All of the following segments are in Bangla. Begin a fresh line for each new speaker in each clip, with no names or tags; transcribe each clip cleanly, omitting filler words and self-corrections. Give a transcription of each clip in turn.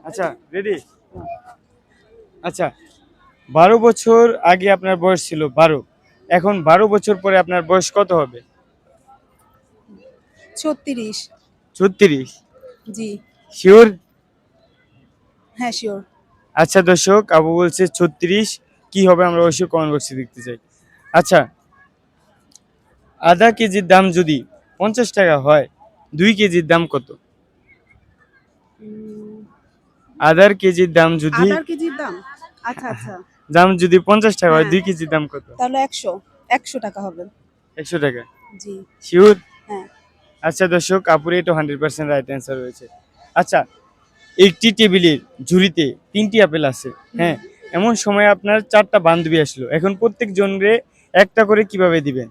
আচ্ছা রেডি। আচ্ছা 12 বছর আগে আপনার বয়স ছিল 12, এখন 12 বছর পরে আপনার বয়স কত হবে?
36।
36?
জি।
শিওর?
হ্যাঁ, শিওর।
আচ্ছা দর্শক, আবু বলছে 36, কি হবে আমরা অবশ্যই কমেন্ট বক্সে দেখতে চাই। আচ্ছা, আধা কেজির দাম যদি 50 টাকা হয়, 2 কেজির দাম কত? আধার কেজির দাম যদি
আদার কেজির দাম? আচ্ছা, আচ্ছা।
দাম যদি 50 টাকা হয়,
হ্যাঁ।
2 কেজির দাম কত?
তাহলে 100 টাকা হবে।
100 টাকা?
জি।
শিওর?
হ্যাঁ।
আচ্ছা দর্শক, আপুর এটা 100% রাইট অ্যান্সার রয়েছে। আচ্ছা, একটি টেবিলের ঝুড়িতে 3টি আপেল আছে, হ্যাঁ, এমন সময় আপনার 4টা বান্ধবী আসলো, এখন প্রত্যেক জনরে একটা করে কিভাবে দিবেন?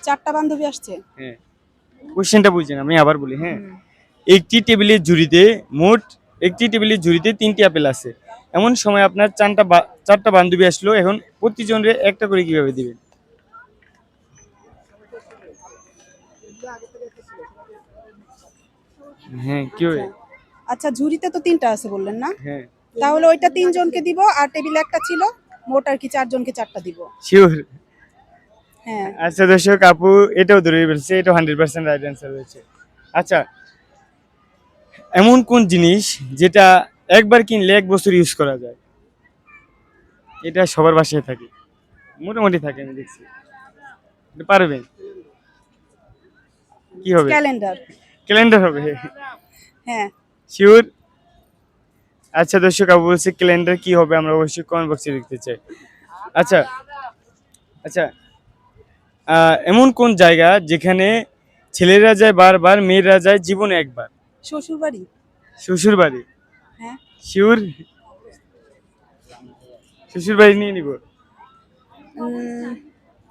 4 টা বান্ধবী আসছে?
হ্যাঁ, কোশ্চেনটা বুঝছেন? আমি আবার বলি, হ্যাঁ।
হুম।
একটি টেবিলের ঝুড়িতে মোট একটি টেবিলের ঝুড়িতে 3টি আপেল আছে, এমন সময় আপনার 4টা বান্ধবী আসলো, এখন প্রতিজনরে একটা করে কিভাবে দিবেন? হ্যাঁ, কি হবে?
আচ্ছা। আচ্ছা, ঝুড়িতে তো 3 টা আছে বললেন না?
হ্যাঁ,
তাহলে ওইটা 3 জনকে দিব আর টেবিলে একটা ছিল। মোট আর কি 4 জনকে 4 টা দিব।
শিওর?
হ্যাঁ।
আচ্ছা দর্শক, আপু এটাও ধরে ফেলছে, এটা 100% রাইট অ্যান্সার রয়েছে। আচ্ছা, এমন কোন জিনিস যেটা একবার কিনলে 1 বছর ইউজ করা যায়? এটা সবার বাসায় থাকে, মোটামুটি থাকে, আমি দেখছি। এটা পারবেন? কি হবে?
ক্যালেন্ডার।
ক্যালেন্ডার হবে?
হ্যাঁ।
শিওর? আচ্ছা দর্শক, আপু বলছে ক্যালেন্ডার, কি হবে আমরা অবশ্যই কমেন্ট বক্সে লিখতে চাই। আচ্ছা, আচ্ছা, এমন কোন জায়গা যেখানে ছেলেরা যায় বারবার, মেয়েরা যায় জীবনে একবার?
শ্বশুর বাড়ি।
শ্বশুর বাড়ি?
হ্যাঁ।
শিওর? শ্বশুর বাড়ি নিয়ে নিব?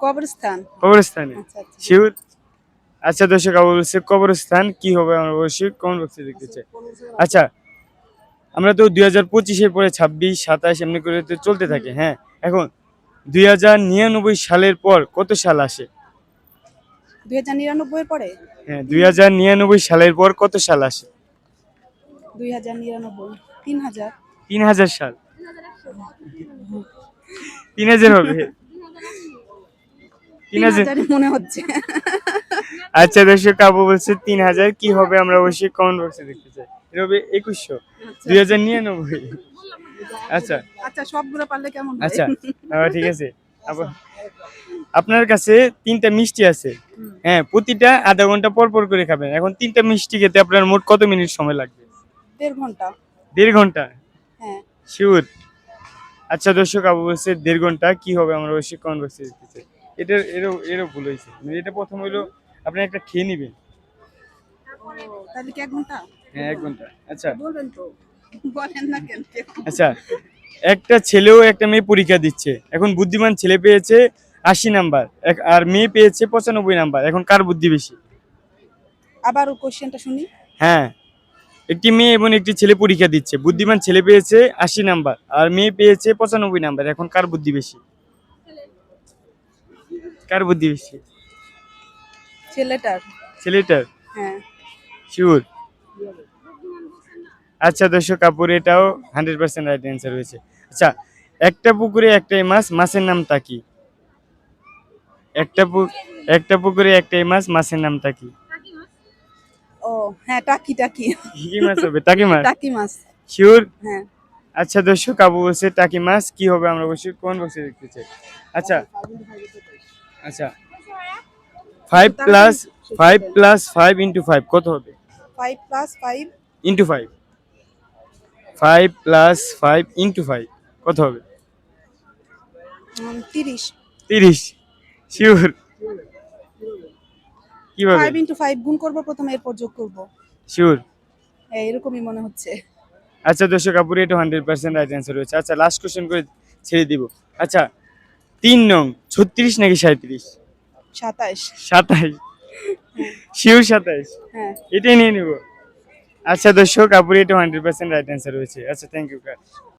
কবরস্থান।
কবরস্থানে?
আচ্ছা, আচ্ছা।
শিওর? আচ্ছা দর্শক, আবু বলছে কবরস্থান, কি হবে আমরা অবশ্যই কমেন্ট বক্সে দেখতে চাই। আচ্ছা, আমরা তো 2025-এর পরে 26, 27 এমনি করে তো চলতে থাকে, হ্যাঁ, এখন 2099 সালের পর কত সাল আসে?
2099 এর পরে?
হ্যাঁ, 2099 সালের পর কত সাল আসে?
2099 3000।
3000 সাল? 3000 হবে? 3000?
3000 মনে হচ্ছে।
আচ্ছা দর্শক, আবু বলছে 3000, কি হবে আমরা অবশ্যই কমেন্ট বক্সে দেখতে চাই। এটা হবে 2100, 2099। আচ্ছা,
আচ্ছা, সবগুলো পারলে কেমন হয়?
আচ্ছা, ঠিক আছে। আপনার কাছে 3টা মিষ্টি আছে, হ্যাঁ, প্রতিটা আধা ঘন্টা পর পর করে খাবেন, এখন 3টা মিষ্টি খেতে আপনার মোট কত মিনিট সময় লাগবে?
1.5 ঘন্টা।
1.5 ঘন্টা?
হ্যাঁ।
শিওর? আচ্ছা দর্শক, আবু বলছে 1.5 ঘন্টা, কি হবে আমরা অবশ্যই কমেন্ট বক্সে দেখতে চাই। এরও ভুল হয়েছে, মানে এটা প্রথম হইলো আপনি একটা খেয়ে নিবেন।
তাহলে কি 1 ঘন্টা?
হ্যাঁ, 1 ঘন্টা। আচ্ছা,
বলবেন তো? বলেন না কেন?
আচ্ছা, একটা ছেলেও একটা মেয়ে পরীক্ষা দিচ্ছে, এখন বুদ্ধিমান ছেলে পেয়েছে 80 নাম্বার, আর মেয়ে পেয়েছে 95 নাম্বার, এখন কার বুদ্ধি বেশি?
আবার কোশ্চেনটা শুনি।
হ্যাঁ, একটি মেয়ে এবং একটি ছেলে পরীক্ষা দিচ্ছে, বুদ্ধিমান ছেলে পেয়েছে 80 নাম্বার আর মেয়ে পেয়েছে 95 নাম্বার, এখন কার বুদ্ধি বেশি? কার বুদ্ধি বেশি?
ছেলেটার।
ছেলেটার?
হ্যাঁ।
শিওর? আচ্ছা দর্শক, কাপুর এটাও 100% রাইট অ্যান্সার হয়েছে। আচ্ছা, একটা পুকুরে একটাই মাছ, মাছের নামটা কি? একটা একটা পুকুরে একটাই মাছ, মাছের নামটা কি?
ও হ্যাঁ, টাকি টাকি।
কি মাছ হবে? টাকি মাছ?
টাকি মাছ।
শিওর?
হ্যাঁ।
আচ্ছা দর্শক, আবু বলছে টাকি মাছ, কি হবে আমরা অবশ্যই কোন বক্সে দেখতে চাই। আচ্ছা, আচ্ছা, 5 প্লাস 5 ইন্টু 5 কত হবে?
5 প্লাস 5
ইন্টু 5, 5 প্লাস 5 ইন্টু 5 কত হবে?
30।
30? শিওর? কিভাবে?
5 ইন্টু 5 গুণ করব প্রথমে, এরপর যোগ করব।
শিওর?
হ্যাঁ, এরকমই মনে হচ্ছে।
আচ্ছা দর্শক, আপুর এটা 100% রাইট অ্যান্সার হয়েছে। আচ্ছা, লাস্ট কোশ্চেন করে ছেড়ে দিব। আচ্ছা, 3 নং 36 নাকি 37?
27।
27? শিওর 27?
হ্যাঁ।
এটাই নিয়ে নিব। আচ্ছা দর্শক, আপুর এটা 100% রাইট অ্যান্সার হয়েছে। আচ্ছা, থ্যাংক ইউ।